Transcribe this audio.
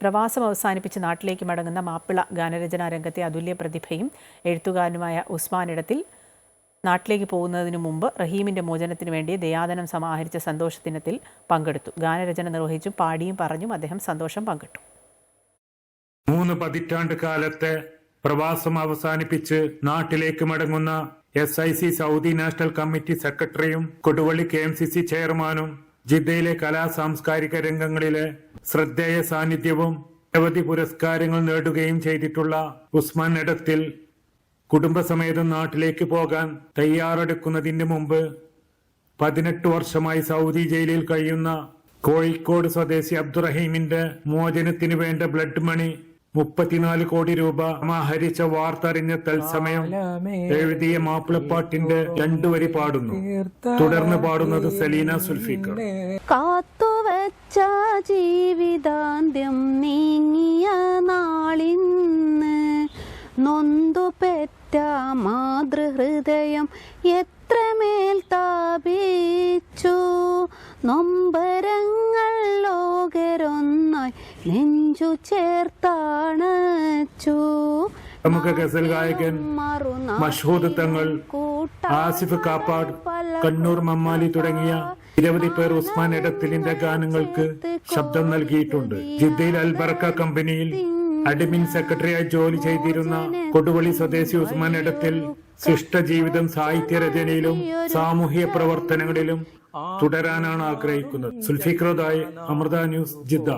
പ്രവാസം അവസാനിപ്പിച്ച് നാട്ടിലേക്ക് മടങ്ങുന്ന മാപ്പിള ഗാനരചനാ രംഗത്തെ അതുല്യ പ്രതിഭയും എഴുത്തുകാരനുമായ ഉസ്മാൻ ഇടത്തിൽ നാട്ടിലേക്ക് പോകുന്നതിനു മുമ്പ് റഹീമിന്റെ മോചനത്തിനു വേണ്ടി ദയാദനം സമാഹരിച്ച സന്തോഷ ദിനത്തിൽ പങ്കെടുത്തു. ഗാനരചന നിർവഹിച്ചും പാടിയും പറഞ്ഞും അദ്ദേഹം സന്തോഷം പങ്കിട്ടു. 3 പതിറ്റാണ്ട് കാലത്തെ പ്രവാസം അവസാനിപ്പിച്ച് നാട്ടിലേക്ക് മടങ്ങുന്ന SIC സൗദി നാഷണൽ കമ്മിറ്റി സെക്രട്ടറിയും കൊടുവള്ളി KMCC ചെയർമാനും ജിദ്ദയിലെ കലാ സാംസ്കാരിക രംഗങ്ങളിലെ ശ്രദ്ധേയ സാന്നിധ്യവും നിരവധി പുരസ്കാരങ്ങൾ നേടുകയും ചെയ്തിട്ടുള്ള ഉസ്മാൻ ഇടത്തിൽ കുടുംബസമേതം നാട്ടിലേക്ക് പോകാൻ തയ്യാറെടുക്കുന്നതിന് മുമ്പ് 18 വർഷമായി സൗദി ജയിലിൽ കഴിയുന്ന കോഴിക്കോട് സ്വദേശി അബ്ദുറഹീമിന്റെ മോചനത്തിന് വേണ്ട ബ്ലഡ് മണി 34 കോടി രൂപ സമാഹരിച്ച വാർത്തറിഞ്ഞ തത്സമയം എഴുതിയ മാപ്പിളപ്പാട്ടിന്റെ 2 വരി പാടുന്നു. തുടർന്ന് പാടുന്നത് സലീന സുൽഫിക്കർ. കാത്തുവച്ച ജീവിതാന്ത്യം നീങ്ങിയ നാളിന്ന് നൊന്തു പെറ്റ മാതൃഹൃദയം എത്രമേൽ താപിച്ചു. നൊമ്പരങ്ങൾ ലോകരൊന്നായി നെഞ്ചു ചേർത്താണച്ചു. പ്രമുഖ ഗസൽ ഗായകൻ മഷ്ഹൂദ് തങ്ങൾ, ആസിഫ് കാപ്പാട്, കണ്ണൂർ മമ്മാലി തുടങ്ങിയ നിരവധി പേർ ഉസ്മാൻ ഇടത്തിലിന്റെ ഗാനങ്ങൾക്ക് ശബ്ദം നൽകിയിട്ടുണ്ട്. ജിദ്ദയിൽ അൽബർക്ക കമ്പനിയിൽ അഡ്മിൻ സെക്രട്ടറിയായി ജോലി ചെയ്തിരുന്ന കൊടുവള്ളി സ്വദേശി ഉസ്മാൻ ഇടത്തിൽ ശിഷ്ടജീവിതം സാഹിത്യരചനയിലും സാമൂഹ്യ പ്രവർത്തനങ്ങളിലും തുടരാനാണ് ആഗ്രഹിക്കുന്നത്. സുൽഫിക്രോദായി, അമൃത ന്യൂസ്, ജിദ്ദ.